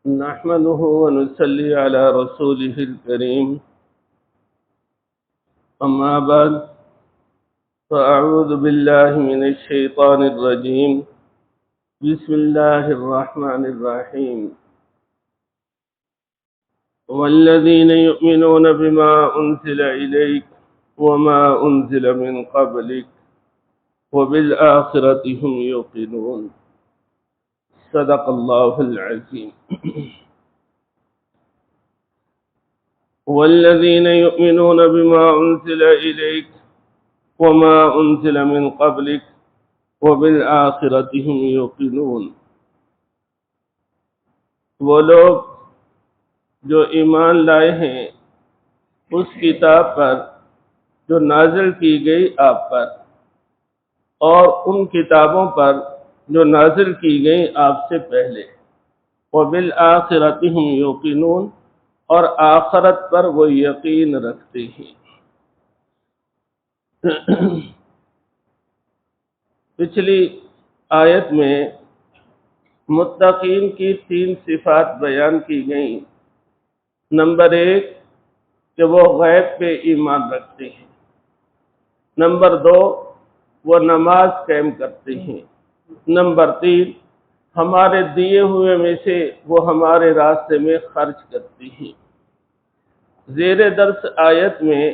نحمده ونصلي على رسوله الكريم. أما بعد، فأعوذ بالله من الشيطان الرجيم. بسم الله الرحمن الرحيم. والذين يؤمنون بما أنزل إليك وما أنزل من قبلك وبالآخرة هم يوقنون. صدق الله العظيم. والذين يؤمنون بما أنزل إليك وما أنزل من قبلك وبالآخرة هم يوقنون. وہ لوگ جو ایمان لائے ہیں اس کتاب پر جو نازل کی گئی آپ پر اور ان کتابوں پر جو نازل کی گئی آپ سے پہلے، وبالآخرة هم يوقنون، اور آخرت پر وہ یقین رکھتے ہیں۔ پچھلی آیت میں متقین کی 3 صفات بیان کی گئیں۔ نمبر 1 کہ وہ غیب پہ ایمان رکھتے ہیں۔ نمبر 2 وہ نماز قائم کرتے ہیں۔ نمبر 3 ہمارے دیے ہوئے میں سے وہ ہمارے راستے میں خرچ کرتے ہیں۔ زیر درس آیت میں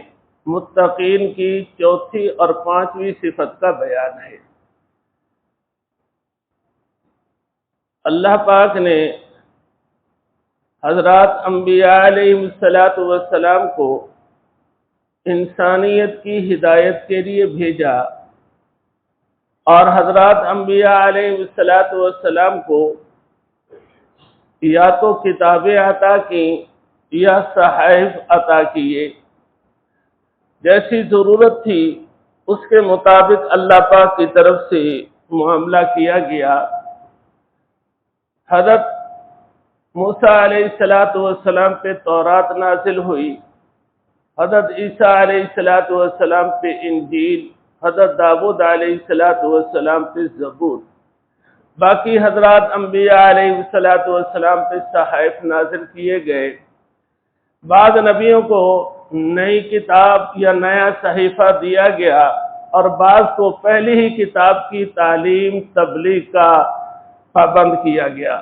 متقین کی 4تھی اور 5ویں صفت کا بیان ہے۔ اللہ پاک نے حضرات انبیاء علیہ السلام کو انسانیت کی ہدایت کے لیے بھیجا، اور حضرات انبیاء علیہ السلام کو یا تو کتابیں عطا کی یا صحائف عطا کیے۔ جیسی ضرورت تھی اس کے مطابق اللہ پاک کی طرف سے معاملہ کیا گیا۔ حضرت موسیٰ علیہ السلام پہ تورات نازل ہوئی، حضرت عیسیٰ علیہ السلام پہ انجیل، حضرت داؤد علیہ السلام پہ زبور، باقی حضرات انبیاء علیہ السلام پہ صحائف نازل کیے گئے۔ بعض نبیوں کو نئی کتاب یا نیا صحیفہ دیا گیا اور بعض کو پہلی ہی کتاب کی تعلیم تبلیغ کا پابند کیا گیا۔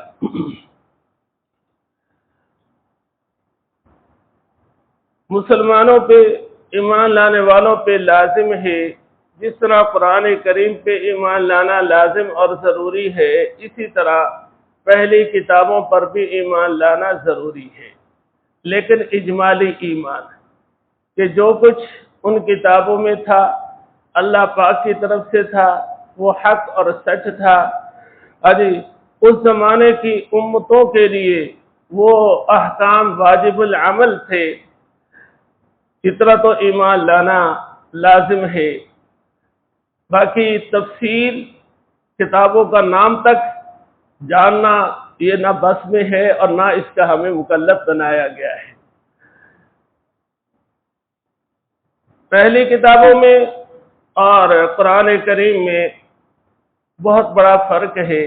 مسلمانوں پہ، ایمان لانے والوں پہ لازم ہے، جس طرح قرآن کریم پہ ایمان لانا لازم اور ضروری ہے، اسی طرح پہلی کتابوں پر بھی ایمان لانا ضروری ہے، لیکن اجمالی ایمان کہ جو کچھ ان کتابوں میں تھا اللہ پاک کی طرف سے تھا، وہ حق اور سچ تھا۔ اس زمانے کی امتوں کے لیے وہ احکام واجب العمل تھے، اتنا تو ایمان لانا لازم ہے۔ باقی تفصیل کتابوں کا نام تک جاننا یہ نہ بس میں ہے اور نہ اس کا ہمیں مکلف بنایا گیا ہے۔ پہلی کتابوں میں اور قرآن کریم میں بہت بڑا فرق ہے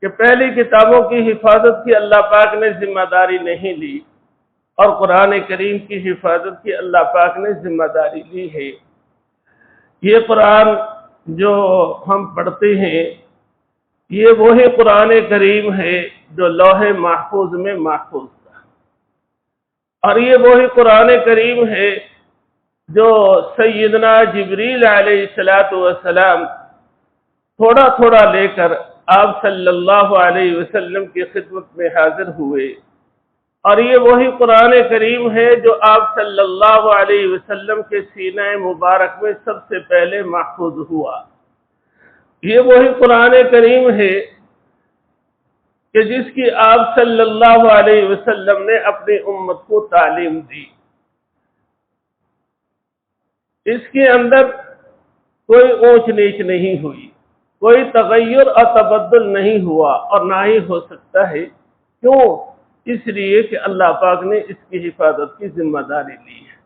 کہ پہلی کتابوں کی حفاظت کی اللہ پاک نے ذمہ داری نہیں لی، اور قرآن کریم کی حفاظت کی اللہ پاک نے ذمہ داری لی ہے۔ یہ قرآن جو ہم پڑھتے ہیں یہ وہی قرآن کریم ہے جو لوح محفوظ میں محفوظ تھا، اور یہ وہی قرآن کریم ہے جو سیدنا جبریل علیہ السلام تھوڑا تھوڑا لے کر آپ صلی اللہ علیہ وسلم کی خدمت میں حاضر ہوئے، اور یہ وہی قرآن کریم ہے جو آپ صلی اللہ علیہ وسلم کے سینہ مبارک میں سب سے پہلے محفوظ ہوا۔ یہ وہی قرآن کریم ہے کہ جس کی آپ صلی اللہ علیہ وسلم نے اپنی امت کو تعلیم دی۔ اس کے اندر کوئی اونچ نیچ نہیں ہوئی، کوئی تغیر اور تبدل نہیں ہوا اور نہ ہی ہو سکتا ہے۔ کیوں؟ اس لیے کہ اللہ پاک نے اس کی حفاظت کی ذمہ داری لی ہے۔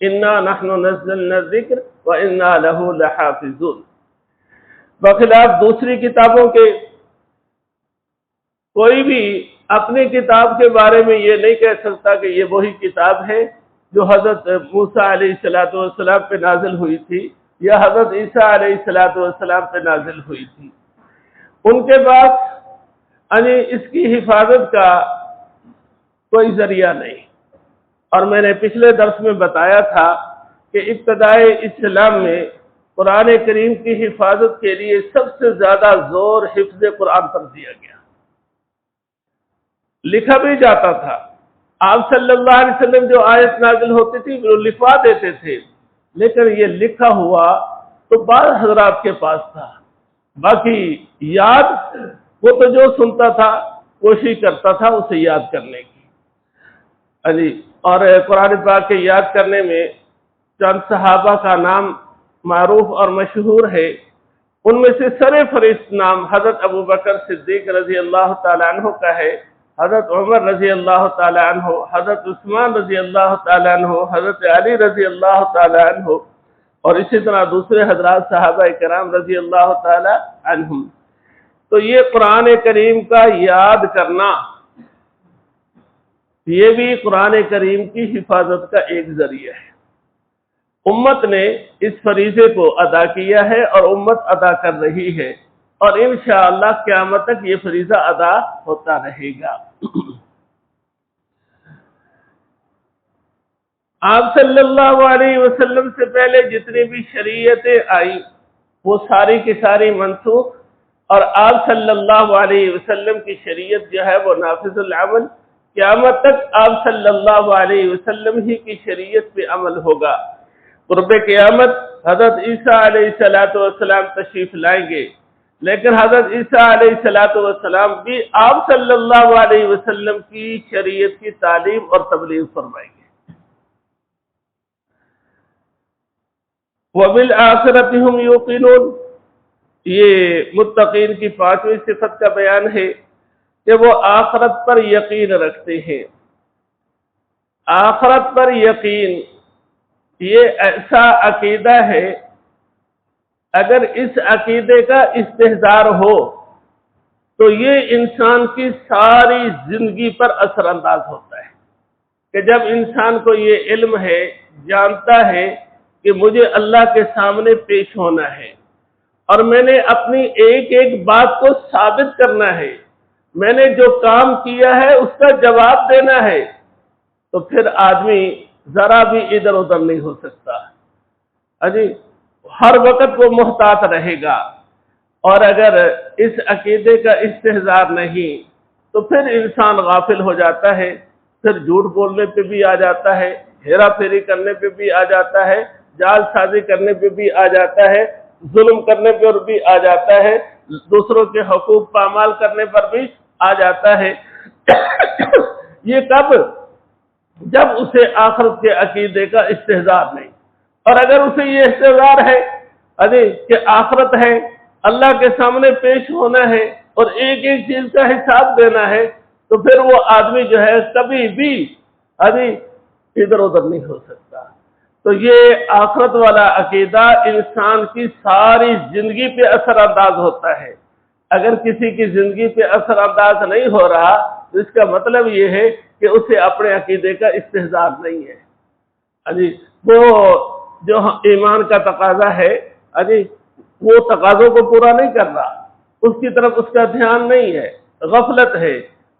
اِنَّا نَحْنُ نَزَّلْنَا الذِّكْرَ وَإِنَّا لَهُ لَحَافِظُونَ۔ بخلاف دوسری کتابوں کے کوئی بھی اپنی کتاب کے بارے میں یہ نہیں کہہ سکتا کہ یہ وہی کتاب ہے جو حضرت موسیٰ علیہ السلام پہ نازل ہوئی تھی یا حضرت عیسیٰ علیہ السلام پہ نازل ہوئی تھی۔ ان کے پاس اس کی حفاظت کا کوئی ذریعہ نہیں۔ اور میں نے پچھلے درس میں بتایا تھا کہ ابتدائے اسلام میں قرآن کریم کی حفاظت کے لیے سب سے زیادہ زور حفظ قرآن پر دیا گیا۔ لکھا بھی جاتا تھا، آپ صلی اللہ علیہ وسلم جو آیت نازل ہوتی تھی وہ لکھوا دیتے تھے، لیکن یہ لکھا ہوا تو بعض حضرات کے پاس تھا، باقی یاد وہ تو جو سنتا تھا کوشش کرتا تھا اسے یاد کرنے کی۔ اور قرآن پاک کے یاد کرنے میں چند صحابہ کا نام معروف اور مشہور ہے۔ ان میں سے سر فہرست نام حضرت ابو بکر صدیق رضی اللہ تعالیٰ عنہ کا ہے، حضرت عمر رضی اللہ تعالیٰ عنہ، حضرت عثمان رضی اللہ تعالیٰ عنہ، حضرت علی رضی اللہ تعالیٰ عنہ، اور اسی طرح دوسرے حضرات صحابہ کرام رضی اللہ تعالیٰ عنہم۔ تو یہ قرآن کریم کا یاد کرنا، یہ بھی قرآن کریم کی حفاظت کا ایک ذریعہ ہے۔ امت نے اس فریضے کو ادا کیا ہے اور امت ادا کر رہی ہے، اور انشاءاللہ قیامت تک یہ فریضہ ادا ہوتا رہے گا۔ آپ صلی اللہ علیہ وسلم سے پہلے جتنی بھی شریعتیں آئی وہ ساری کی ساری منسوخ، اور آپ صلی اللہ علیہ وسلم کی شریعت جو ہے وہ نافذ العمل، قیامت تک آپ صلی اللہ علیہ وسلم ہی کی شریعت پہ عمل ہوگا۔ قرب قیامت حضرت عیسیٰ علیہ السلام تشریف لائیں گے، لیکن حضرت عیسیٰ علیہ السلام بھی آپ صلی اللہ علیہ وسلم کی شریعت کی تعلیم اور تبلیغ فرمائیں گے۔ وَبِالْآخِرَةِ هُمْ يُوقِنُونَ، یہ متقین کی پانچویں صفت کا بیان ہے کہ وہ آخرت پر یقین رکھتے ہیں۔ آخرت پر یقین یہ ایسا عقیدہ ہے، اگر اس عقیدے کا استحضار ہو تو یہ انسان کی ساری زندگی پر اثر انداز ہوتا ہے، کہ جب انسان کو یہ علم ہے، جانتا ہے کہ مجھے اللہ کے سامنے پیش ہونا ہے اور میں نے اپنی ایک ایک بات کو ثابت کرنا ہے، میں نے جو کام کیا ہے اس کا جواب دینا ہے، تو پھر آدمی ذرا بھی ادھر ادھر نہیں ہو سکتا۔ ہر وقت وہ محتاط رہے گا، اور اگر اس عقیدے کا استحضار نہیں تو پھر انسان غافل ہو جاتا ہے، پھر جھوٹ بولنے پہ بھی آ جاتا ہے، ہیرا پھیری کرنے پہ بھی آ جاتا ہے، جال سازی کرنے پہ بھی آ جاتا ہے، ظلم کرنے پر بھی آ جاتا ہے، دوسروں کے حقوق پامال کرنے پر بھی آ جاتا ہے۔ یہ کب؟ جب اسے آخرت کے عقیدے کا استحضار نہیں۔ اور اگر اسے یہ استحضار ہے کہ آخرت ہے، اللہ کے سامنے پیش ہونا ہے اور ایک ایک چیز کا حساب دینا ہے، تو پھر وہ آدمی جو ہے کبھی بھی ادھر ادھر نہیں ہو سکتا۔ تو یہ آخرت والا عقیدہ انسان کی ساری زندگی پہ اثر انداز ہوتا ہے۔ اگر کسی کی زندگی پہ اثر انداز نہیں ہو رہا تو اس کا مطلب یہ ہے کہ اسے اپنے عقیدے کا استحضار نہیں ہے۔ وہ جو ایمان کا تقاضا ہے وہ تقاضوں کو پورا نہیں کر رہا، اس کی طرف اس کا دھیان نہیں ہے، غفلت ہے،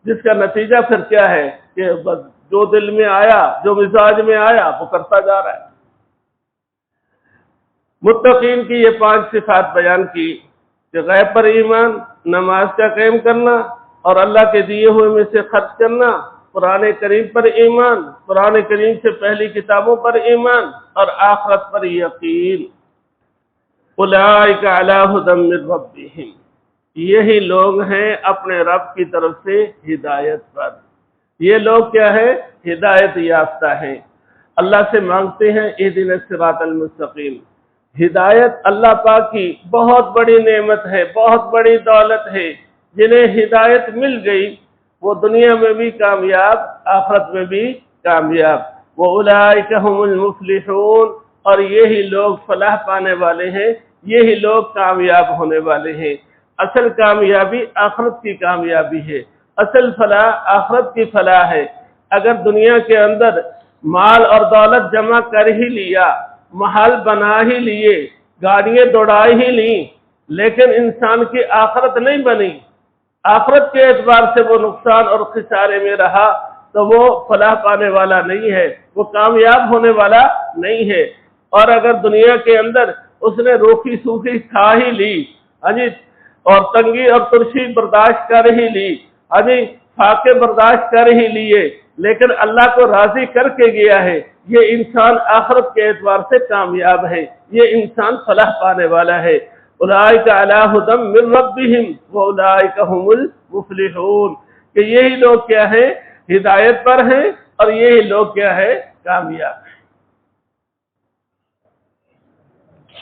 جس کا نتیجہ پھر کیا ہے کہ بس جو دل میں آیا، جو مزاج میں آیا وہ کرتا جا رہا ہے۔ متقین کی یہ 5 صفات بیان کی کہ غیب پر ایمان، نماز کا قائم کرنا اور اللہ کے دیے ہوئے میں سے خرچ کرنا، قرآن کریم پر ایمان، قرآن کریم سے پہلی کتابوں پر ایمان اور آخرت پر یقین۔ اولئک علی ھدی من ربہم، یہی لوگ ہیں اپنے رب کی طرف سے ہدایت پر۔ یہ لوگ کیا ہے؟ ہدایت یافتہ ہیں۔ اللہ سے مانگتے ہیں اہدنا الصراط المستقیم۔ ہدایت اللہ پاک کی بہت بڑی نعمت ہے، بہت بڑی دولت ہے۔ جنہیں ہدایت مل گئی وہ دنیا میں بھی کامیاب، آخرت میں بھی کامیاب۔ وَأُولَئِكَ هُمُ الْمُفْلِحُونَ، اور یہی لوگ فلاح پانے والے ہیں، یہی لوگ کامیاب ہونے والے ہیں۔ اصل کامیابی آخرت کی کامیابی ہے، اصل فلاح آخرت کی فلاح ہے۔ اگر دنیا کے اندر مال اور دولت جمع کر ہی لیا، محل بنا ہی لیے، گاڑیاں دوڑا ہی لیں، لیکن انسان کی آخرت نہیں بنی، آخرت کے اعتبار سے وہ نقصان اور خسارے میں رہا، تو وہ فلاح پانے والا نہیں ہے، وہ کامیاب ہونے والا نہیں ہے۔ اور اگر دنیا کے اندر اس نے روکھی سوکھی کھا ہی لی، اور تنگی اور ترشی برداشت کر ہی لی، فاقے برداشت کر ہی لیے، لیکن اللہ کو راضی کر کے گیا ہے، یہ انسان آخرت کے اعتبار سے کامیاب ہے، یہ انسان فلاح پانے والا ہے۔ اولئک علی ھدی من ربہم واولئک ھم المفلحون، کہ یہی لوگ کیا ہیں؟ ہدایت پر ہیں، اور یہی لوگ کیا ہے؟ کامیاب۔